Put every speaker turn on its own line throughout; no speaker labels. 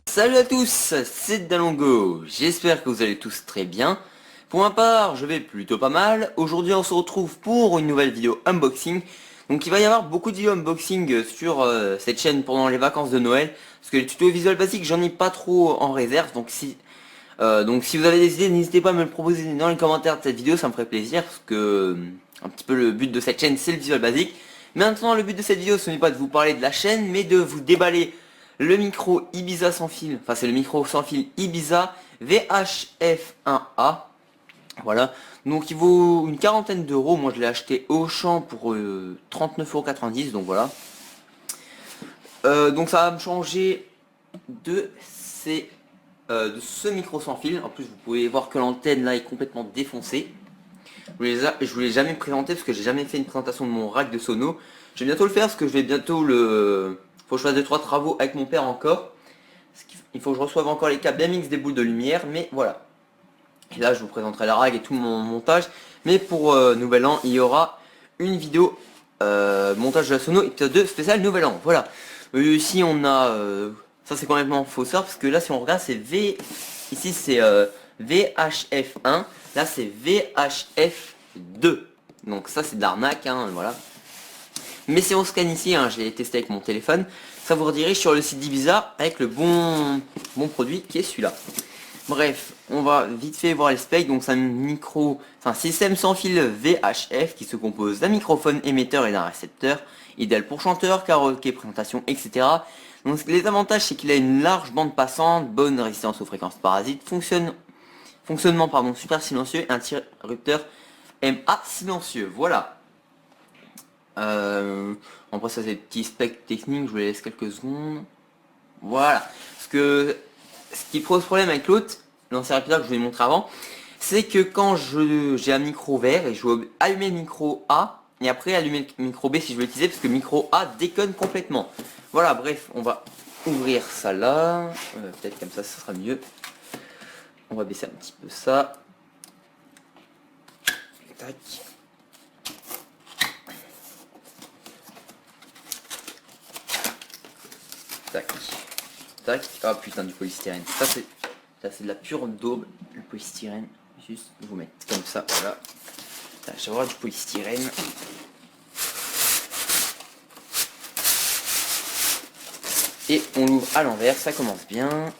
Salut à tous, c'est Dalongo, j'espère que vous allez tous très bien. Pour ma part, je vais plutôt pas mal. Aujourd'hui, on se retrouve pour une nouvelle vidéo unboxing. Donc il va y avoir beaucoup de vidéos unboxing sur cette chaîne pendant les vacances de Noël. Parce que les tutos visuels basiques, j'en ai pas trop en réserve. Donc si vous avez des idées, n'hésitez pas à me le proposer dans les commentaires de cette vidéo, ça me ferait plaisir. Parce que un petit peu le but de cette chaîne, c'est le visuel basique. Maintenant, le but de cette vidéo, ce n'est pas de vous parler de la chaîne, mais de vous déballer le micro Ibiza sans fil, enfin c'est le micro sans fil Ibiza VHF1A. Voilà, donc il vaut une quarantaine d'euros. Moi je l'ai acheté au Auchan pour 39,90 €, donc voilà. Donc ça va me changer de ce micro sans fil. En plus vous pouvez voir que l'antenne là est complètement défoncée. Je vous l'ai jamais présenté parce que j'ai jamais fait une présentation de mon rack de sono. Je vais bientôt le faire parce que je vais bientôt faut que je fasse 2-3 travaux avec mon père encore. Il faut que je reçoive encore les câbles MX des boules de lumière, mais voilà. Et là je vous présenterai la rag et tout mon montage. Mais pour Nouvel An, il y aura une vidéo montage de la sono, épisode 2 spécial Nouvel An. Voilà. Ici on a... ça c'est complètement fausseur parce que là si on regarde c'est Ici c'est VHF1. Là c'est VHF2. Donc ça c'est de l'arnaque, hein, voilà. Mais si on scanne ici, hein, je l'ai testé avec mon téléphone, ça vous redirige sur le site d'Ibiza avec le bon produit qui est celui-là. Bref, on va vite fait voir les specs. Donc c'est un système sans fil VHF qui se compose d'un microphone émetteur et d'un récepteur, idéal pour chanteur, karaoké, présentation, etc. Donc les avantages, c'est qu'il a une large bande passante, bonne résistance aux fréquences parasites, fonctionnement super silencieux et interrupteur MA silencieux. Voilà. Après ça c'est des petits specs techniques, je vous les laisse quelques secondes. Voilà. Parce que ce qui pose problème avec l'ancien réplicateur que je vous ai montré avant, c'est que quand j'ai un micro vert et je veux allumer le micro A et après allumer le micro B si je veux l'utiliser parce que le micro A déconne complètement. Voilà, bref, on va ouvrir ça là. Peut-être comme ça sera mieux. On va baisser un petit peu ça. Tac. Tac. Tac. Ah putain, du polystyrène. Ça c'est de la pure daube, le polystyrène. Juste vous mettre comme ça, voilà. Je vais avoir du polystyrène. Et on l'ouvre à l'envers, ça commence bien.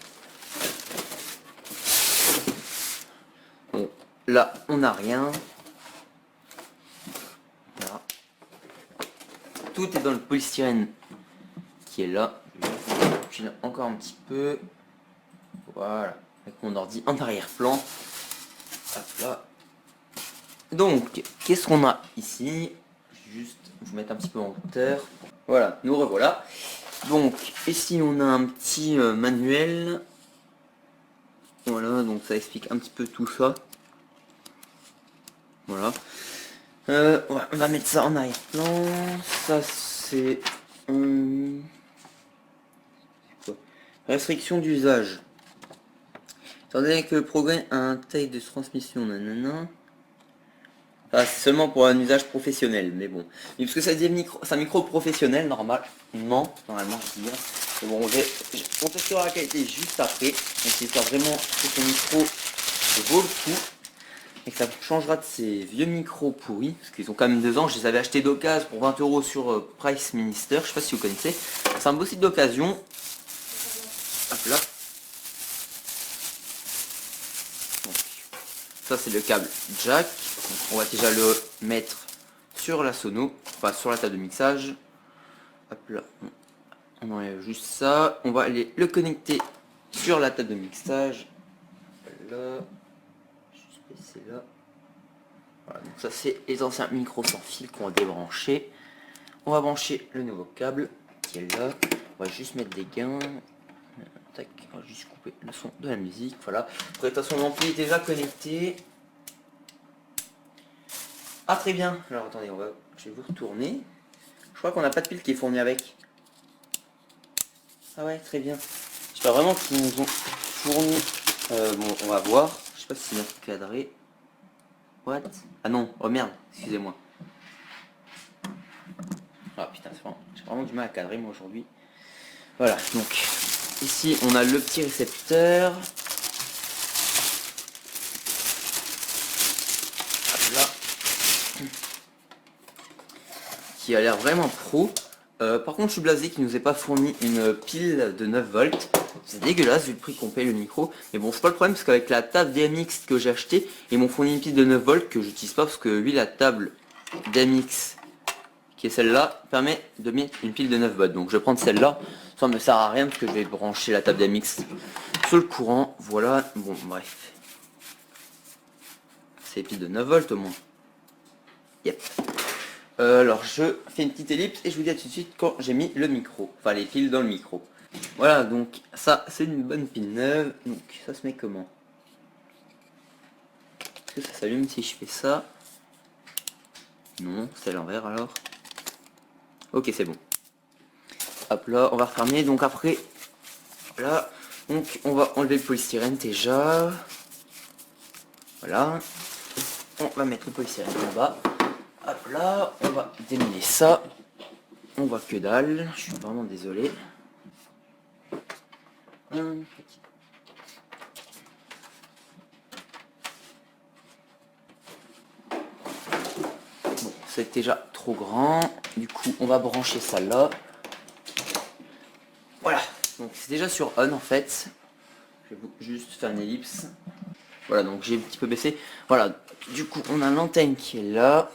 Bon, là on n'a rien. Voilà. Tout est dans le polystyrène qui est là. Puis là encore un petit peu. Voilà. Avec mon ordi en arrière-plan. Hop là. Donc, qu'est-ce qu'on a ici? Juste vous mettre un petit peu en hauteur. Voilà, nous revoilà. Donc, ici on a un petit manuel. Voilà, donc ça explique un petit peu tout ça. Voilà. Ouais, on va mettre ça en arrière-plan. Ça c'est... restriction d'usage. Étant donné que le progrès a un taille de transmission, nanana. Ah, c'est seulement pour un usage professionnel, mais bon. Mais parce que ça dit c'est un micro professionnel, normalement, je veux dire. Mais bon, on testera la qualité juste après. Donc j'espère vraiment que ce micro vaut le coup. Et que ça changera de ces vieux micros pourris. Parce qu'ils ont quand même 2 ans. Je les avais achetés d'occasion pour 20 € sur Price Minister. Je sais pas si vous connaissez. C'est un beau site d'occasion. Hop là. Donc, ça c'est le câble jack. Donc, on va déjà le mettre sur la sono, enfin sur la table de mixage. Hop là, on enlève juste ça. On va aller le connecter sur la table de mixage. Là, juste baisser là. Voilà, donc ça c'est les anciens micros sans fil qu'on va débrancher. On va brancher le nouveau câble qui est là. On va juste mettre des gains. Tac, on va juste couper le son de la musique. Voilà. Après, de toute façon, l'ampli est déjà connecté. Ah très bien, alors attendez, je vais vous retourner. Je crois qu'on n'a pas de pile qui est fournie avec. Ah ouais, très bien. J'espère vraiment qu'ils nous ont fourni. Bon, on va voir. Je sais pas si c'est bien cadré. What? Ah non, oh merde, excusez-moi. Ah putain, j'ai vraiment du mal à cadrer moi aujourd'hui. Voilà, donc ici on a le petit récepteur. Hop là. Qui a l'air vraiment pro. Par contre je suis blasé qu'il nous ait pas fourni une pile de 9 volts. C'est dégueulasse vu le prix qu'on paye le micro. Mais bon, c'est pas le problème parce qu'avec la table DMX que j'ai acheté, ils m'ont fourni une pile de 9 volts que j'utilise pas parce que lui la table DMX qui est celle-là permet de mettre une pile de 9 volts. Donc je vais prendre celle-là. Ça me sert à rien parce que je vais brancher la table DMX sur le courant. Voilà, bon bref. C'est une pile de 9 volts au moins. Yep. Alors je fais une petite ellipse et je vous dis à tout de suite quand j'ai mis le micro, enfin les piles dans le micro. Voilà, donc ça c'est une bonne pile neuve. Donc ça se met comment? Est-ce que ça s'allume si je fais ça? Non, c'est à l'envers alors. Ok, c'est bon. Hop là, on va refermer. Donc après, là, donc on va enlever le polystyrène déjà. Voilà. On va mettre le polystyrène en bas. Hop là, on va démêler ça. On voit que dalle, je suis vraiment désolé. Bon, c'est déjà trop grand. Du coup, on va brancher ça là. Voilà, donc c'est déjà sur on en fait. Je vais juste faire une ellipse. Voilà, donc j'ai un petit peu baissé. Voilà, du coup, on a l'antenne qui est là.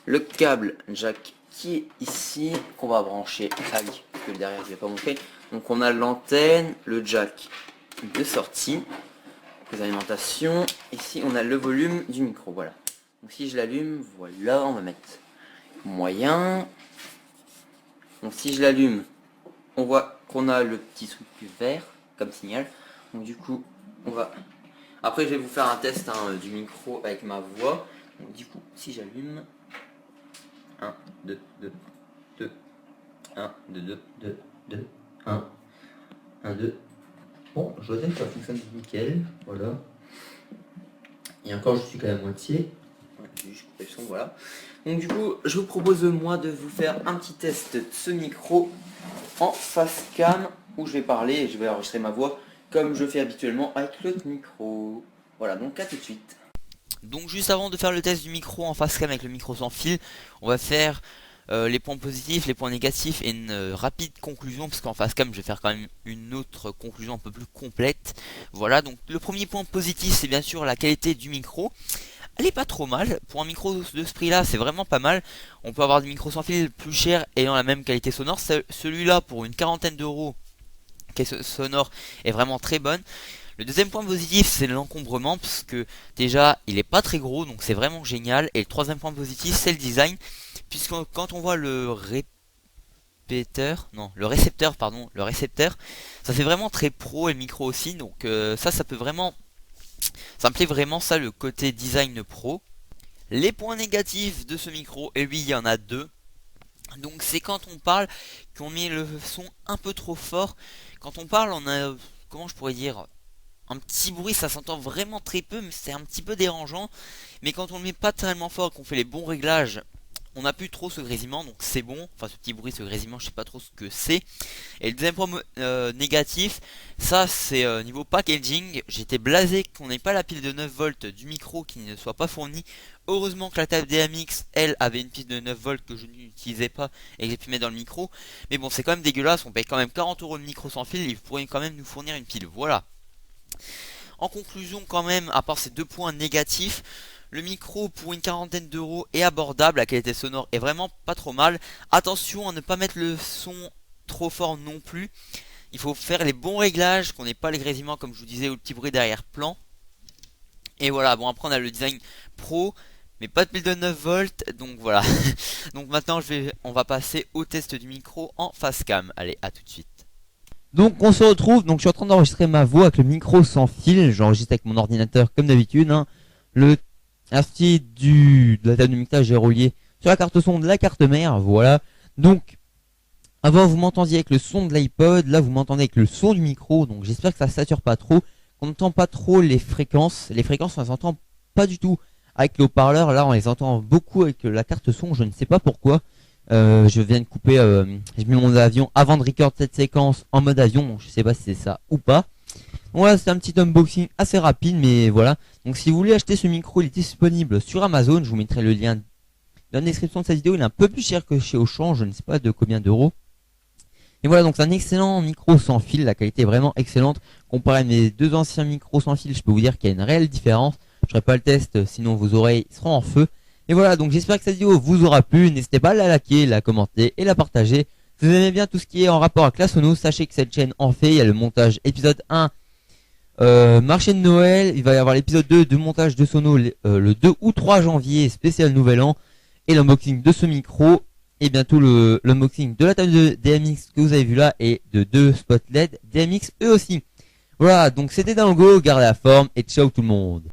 Le câble jack qui est ici, qu'on va brancher. Ah oui, parce que derrière je vais pas montrer. Donc on a l'antenne, le jack de sortie, les alimentations. Ici on a le volume du micro, voilà. Donc si je l'allume, voilà, on va mettre moyen. Donc si je l'allume, on voit qu'on a le petit truc vert comme signal. Donc du coup, on va... Après je vais vous faire un test du micro avec ma voix. Donc du coup, si j'allume... 1, 2, 2, 2, 1, 2, 2, 2, 2, 1, 1, 2. Bon, je dois dire que ça fonctionne nickel, voilà. Et encore, je suis qu'à la moitié. Ouais, je coupe le son, voilà. Donc du coup, je vous propose moi de vous faire un petit test de ce micro en face cam, où je vais parler et je vais enregistrer ma voix comme je fais habituellement avec l'autre micro. Voilà, donc à tout de suite. Donc juste avant de faire le test du micro en face cam avec le micro sans fil, on va faire les points positifs, les points négatifs et une rapide conclusion, parce qu'en face cam je vais faire quand même une autre conclusion un peu plus complète. Voilà, donc le premier point positif c'est bien sûr la qualité du micro. Elle est pas trop mal, pour un micro de ce prix là c'est vraiment pas mal. On peut avoir des micros sans fil plus chers ayant la même qualité sonore. Celui-là pour une quarantaine d'euros, qualité sonore est vraiment très bonne. Le deuxième point positif c'est l'encombrement, parce que déjà il est pas très gros, donc c'est vraiment génial. Et le troisième point positif c'est le design, puisque quand on voit le récepteur, ça fait vraiment très pro, et le micro aussi. Donc ça peut vraiment, ça me plaît vraiment ça, le côté design pro. Les points négatifs de ce micro, et oui il y en a deux. Donc c'est quand on parle, qu'on met le son un peu trop fort. Quand on parle on a, comment je pourrais dire, un petit bruit, ça s'entend vraiment très peu, mais c'est un petit peu dérangeant. Mais quand on le met pas tellement fort, qu'on fait les bons réglages, on n'a plus trop ce grésillement, donc c'est bon. Enfin ce petit bruit, ce grésillement, je sais pas trop ce que c'est. Et le deuxième point négatif, ça c'est niveau packaging. J'étais blasé qu'on n'ait pas la pile de 9 volts du micro qui ne soit pas fournie. Heureusement que la table DMX, elle, avait une pile de 9 volts que je n'utilisais pas et que j'ai pu mettre dans le micro. Mais bon, c'est quand même dégueulasse, on paye quand même 40 € de micro sans fil, ils pourraient quand même nous fournir une pile, voilà. En conclusion quand même, à part ces deux points négatifs, le micro pour une quarantaine d'euros est abordable, la qualité sonore est vraiment pas trop mal. Attention à ne pas mettre le son trop fort non plus. Il faut faire les bons réglages, qu'on n'ait pas les grésillements comme je vous disais, ou le petit bruit derrière plan. Et voilà, bon après on a le design pro, mais pas de pile de 9 volts, donc voilà. Donc maintenant on va passer au test du micro en face cam. Allez, à tout de suite.
Donc on se retrouve, donc je suis en train d'enregistrer ma voix avec le micro sans fil, j'enregistre avec mon ordinateur comme d'habitude. Le RCT de la table de mixage est relié sur la carte son de la carte mère, voilà. Donc avant vous m'entendiez avec le son de l'iPod, là vous m'entendez avec le son du micro, donc j'espère que ça sature pas trop, qu'on n'entend pas trop les fréquences on les entend pas du tout avec le haut-parleur. Là on les entend beaucoup avec la carte son, je ne sais pas pourquoi. Je viens de couper, j'ai mis mon avion avant de record cette séquence en mode avion, donc je sais pas si c'est ça ou pas. Voilà, c'est un petit unboxing assez rapide, mais voilà. Donc si vous voulez acheter ce micro, il est disponible sur Amazon, je vous mettrai le lien dans la description de cette vidéo. Il est un peu plus cher que chez Auchan, je ne sais pas de combien d'euros. Et voilà, donc c'est un excellent micro sans fil, la qualité est vraiment excellente. Comparé à mes deux anciens micros sans fil, je peux vous dire qu'il y a une réelle différence. Je ferai pas le test, sinon vos oreilles seront en feu. Et voilà, donc j'espère que cette vidéo vous aura plu. N'hésitez pas à la liker, la commenter et la partager. Si vous aimez bien tout ce qui est en rapport avec la sono, sachez que cette chaîne en fait. Il y a le montage épisode 1, marché de Noël. Il va y avoir l'épisode 2 de montage de sono le 2 ou 3 janvier, spécial nouvel an. Et l'unboxing de ce micro. Et bientôt l'unboxing de la table de DMX que vous avez vu là. Et de 2 spots LED DMX eux aussi. Voilà, donc c'était Dango, gardez la forme et ciao tout le monde.